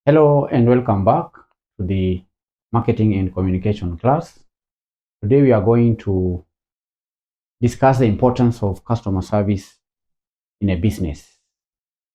Hello and welcome back to the marketing and communication class. Today we are going to discuss the importance of customer service in a business.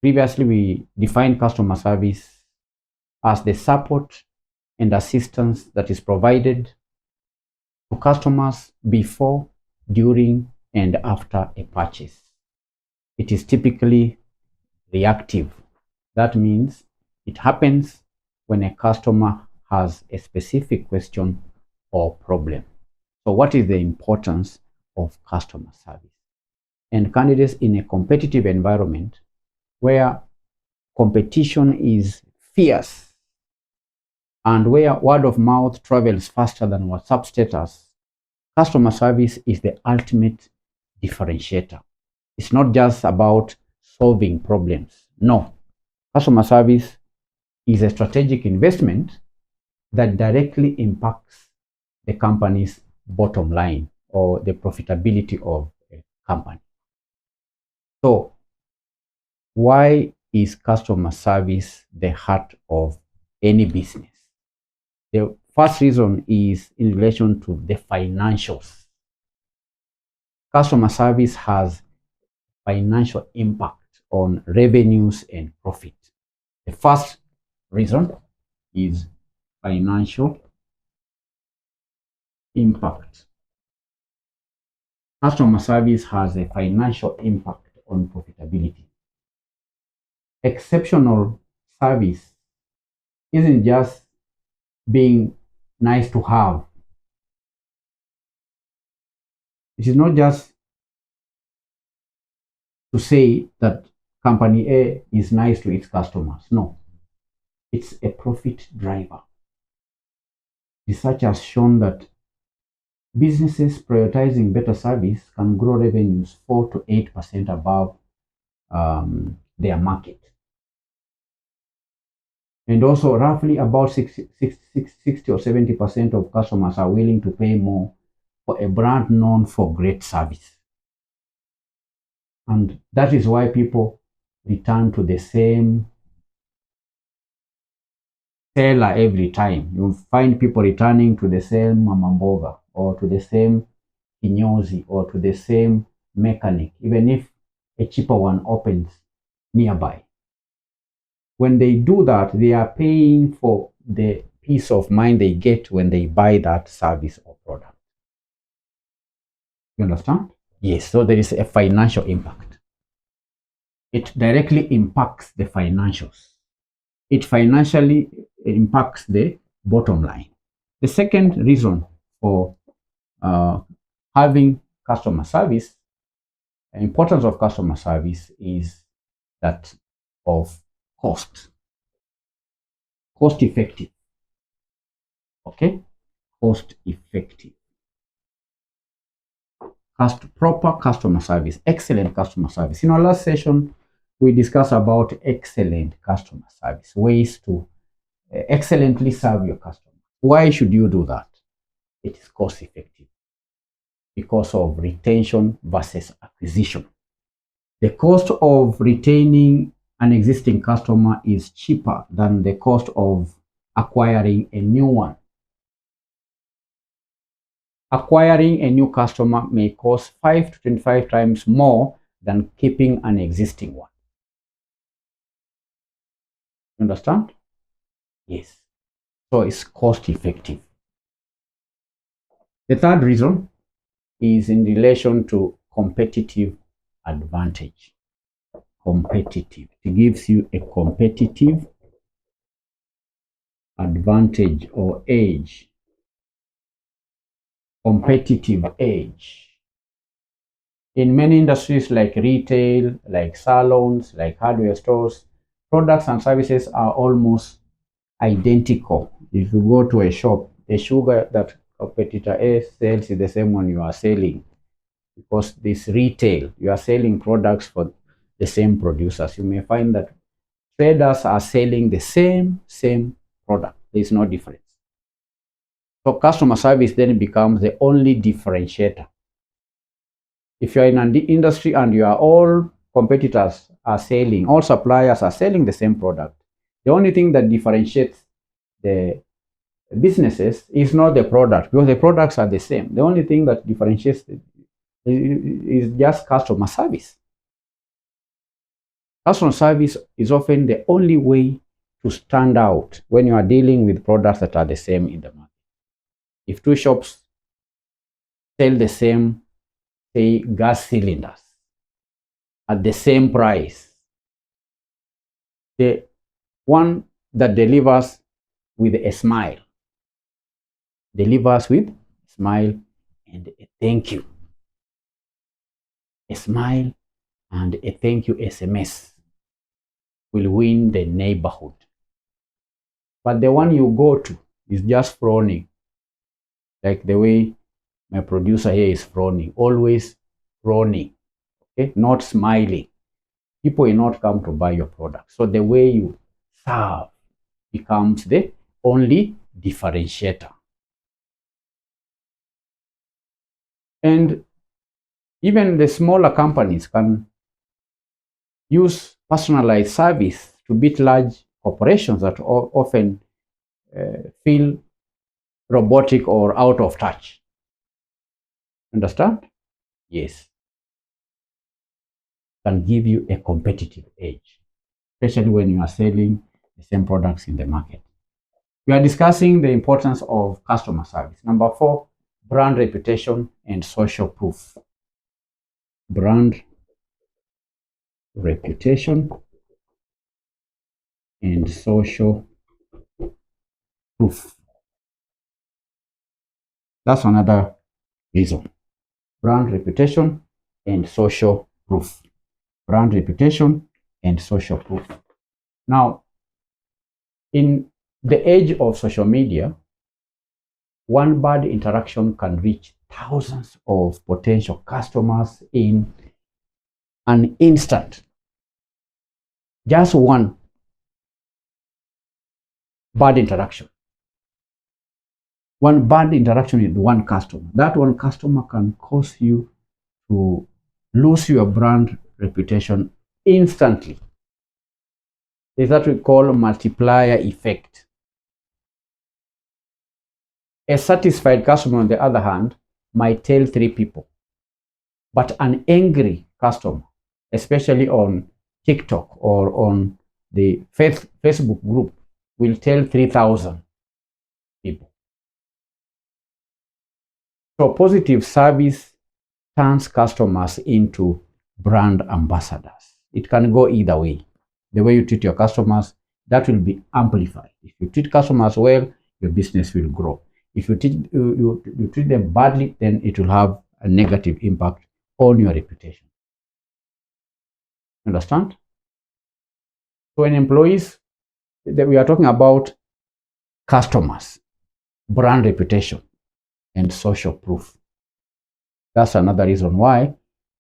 Previously, we defined customer service as the support and assistance that is provided to customers before, during, and after a purchase. It is typically reactive. That means it happens when a customer has a specific question or problem. So what is the importance of customer service? And candidates in a competitive environment where competition is fierce and where word of mouth travels faster than WhatsApp status, customer service is the ultimate differentiator. It's not just about solving problems. No, customer service is a strategic investment that directly impacts the company's bottom line or the profitability of a company. So, why is customer service the heart of any business? The first reason is in relation to the financials. Customer service has financial impact on revenues and profit. The first reason is financial impact. Customer service has a financial impact on profitability. Exceptional service isn't just being nice to have. It is not just to say that company A is nice to its customers. No, it's a profit driver. Research has shown that businesses prioritizing better service can grow revenues 4 to 8% above their market. And also, roughly about 60 or 70% of customers are willing to pay more for a brand known for great service. And that is why people return to the same seller every time. You'll find people returning to the same mama mboga or to the same kinyozi or to the same mechanic, even if a cheaper one opens nearby. When they do that, they are paying for the peace of mind they get when they buy that service or product. You understand? Yes, so there is a financial impact. It directly impacts the financials. It financially impacts the bottom line. The second reason for having customer service, the importance of customer service is that of cost. Cost effective. Okay? Cost effective. Proper customer service, excellent customer service. In our last session, we discussed about excellent customer service, ways to excellently serve your customer. Why should you do that? It is cost effective because of retention versus acquisition. The cost of retaining an existing customer is cheaper than the cost of acquiring a new one. Acquiring a new customer may cost 5 to 25 times more than keeping an existing one. Understand? Yes. So it's cost effective. The third reason is in relation to competitive advantage. Competitive. It gives you a competitive advantage or edge. Competitive edge. In many industries like retail, like salons, like hardware stores, products and services are almost identical. If you go to a shop, the sugar that competitor A sells is the same one you are selling, because this retail, you are selling products for the same producers. You may find that traders are selling the same product. There is no difference. So customer service then becomes the only differentiator. If you are in an industry and you are all competitors are selling, all suppliers are selling the same product, The only thing that differentiates the businesses is not the product, because the products are the same. The only thing that differentiates is just customer service. Customer service is often the only way to stand out when you are dealing with products that are the same in the market. If two shops sell the same, say, gas cylinders at the same price, the one that delivers with a smile delivers with a smile and a thank you. A smile and a thank you SMS will win the neighborhood. But the one you go to is just frowning, like the way my producer here is frowning, always frowning, okay? Not smiling. People will not come to buy your product. So the way you serve becomes the only differentiator. And even the smaller companies can use personalized service to beat large corporations that often feel robotic or out of touch. Understand? Yes. Can give you a competitive edge, especially when you are selling the same products in the market. We are discussing the importance of customer service. Number 4, brand reputation and social proof. Brand reputation and social proof. That's another reason. Brand reputation and social proof. Brand reputation and social proof. Now, in the age of social media, one bad interaction can reach thousands of potential customers in an instant. Just one bad interaction. One bad interaction with one customer. That one customer can cause you to lose your brand reputation instantly. There's what we call multiplier effect. A satisfied customer, on the other hand, might tell 3 people, but an angry customer, especially on TikTok or on the Facebook group, will tell 3,000 people. So positive service turns customers into brand ambassadors. It can go either way. The way you treat your customers, that will be amplified. If you treat customers well, your business will grow. If you treat them badly, then it will have a negative impact on your reputation. Understand? So when employees, that we are talking about customers, brand reputation, and social proof. That's another reason why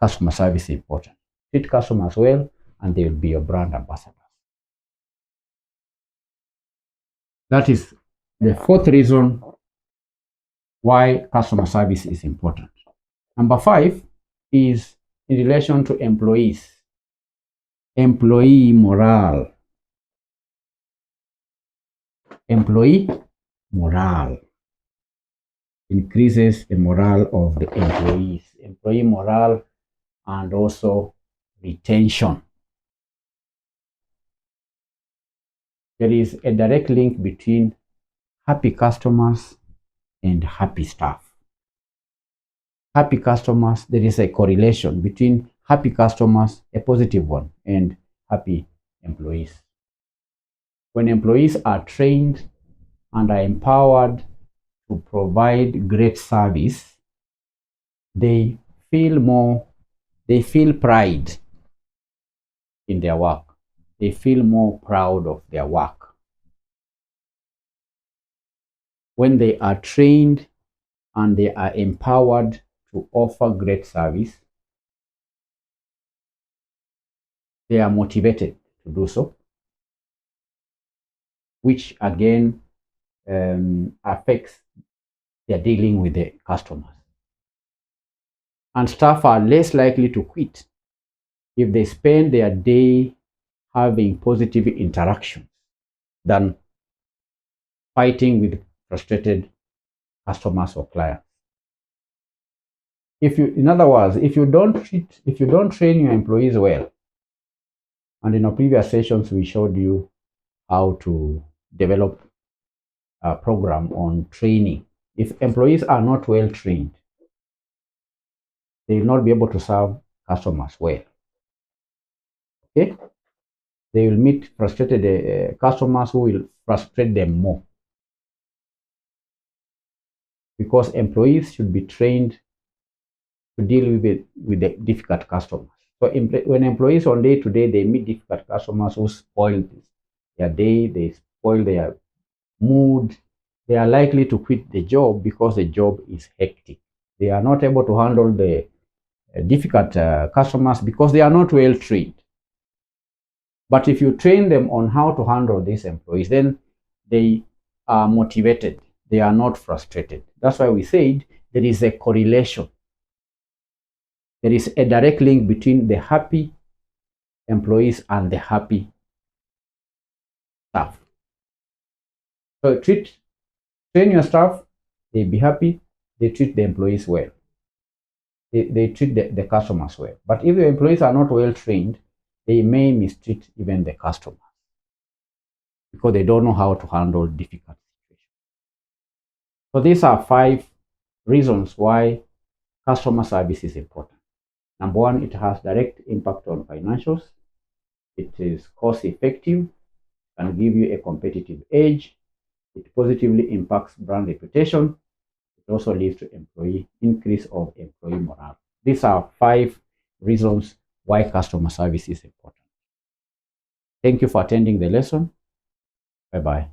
customer service is important. Treat customers well, and they will be your brand ambassadors. That is the 4th reason why customer service is important. Number 5 is in relation to employees. Employee morale. Employee morale increases the morale of the employees. Employee morale and also retention. There is a direct link between happy customers and happy staff. Happy customers, there is a correlation between happy customers, a positive one, and happy employees. When employees are trained and are empowered to provide great service, they feel pride in their work. They feel more proud of their work. When they are trained and they are empowered to offer great service, they are motivated to do so, which again affects their dealing with the customers. And staff are less likely to quit if they spend their day having positive interactions than fighting with frustrated customers or clients. In other words, if you don't train your employees well, and in our previous sessions we showed you how to develop a program on training. If employees are not well trained, they will not be able to serve customers well. Okay, they will meet frustrated customers who will frustrate them more, because employees should be trained to deal with the difficult customers. So when employees on day to day they meet difficult customers who spoil their day, they spoil their mood, they are likely to quit the job because the job is hectic. They are not able to handle the difficult customers because they are not well trained. But if you train them on how to handle these employees, then they are motivated. They are not frustrated. That's why we said there is a correlation. There is a direct link between the happy employees and the happy staff. So train your staff, they be happy, they treat the employees well. They treat the customers well. But if the employees are not well trained, they may mistreat even the customers because they don't know how to handle difficult situations. So these are 5 reasons why customer service is important. Number 1, it has direct impact on financials. It is cost effective, can give you a competitive edge. It positively impacts brand reputation. It also leads to increase of employee morale. These are 5 reasons why customer service is important. Thank you for attending the lesson. Bye-bye.